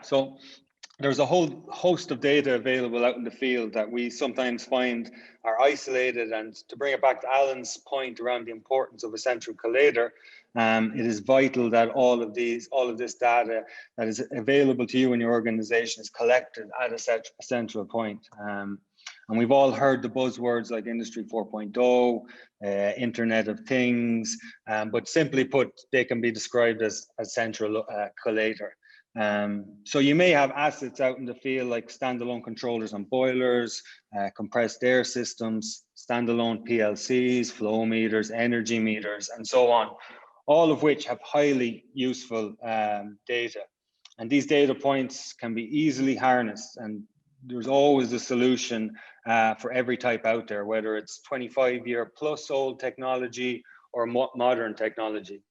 So there's a whole host of data available out in the field that we sometimes find are isolated. And to bring it back to Alan's point around the importance of a central collator, it is vital that all of this data that is available to you in your organization is collected at a central point. And we've all heard the buzzwords like Industry 4.0, Internet of Things, but simply put, they can be described as a central collator. So you may have assets out in the field like standalone controllers on boilers, compressed air systems, standalone PLCs, flow meters, energy meters, and so on, all of which have highly useful data. And these data points can be easily harnessed, and there's always a solution for every type out there, whether it's 25-year plus old technology or modern technology.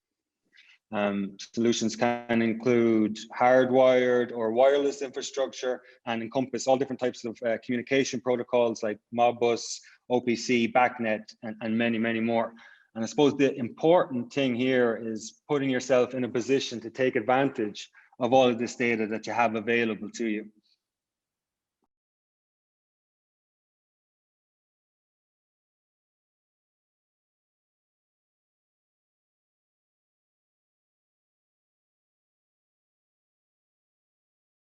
Solutions can include hardwired or wireless infrastructure and encompass all different types of communication protocols like Modbus, OPC, BACnet, and many, many more. And I suppose the important thing here is putting yourself in a position to take advantage of all of this data that you have available to you.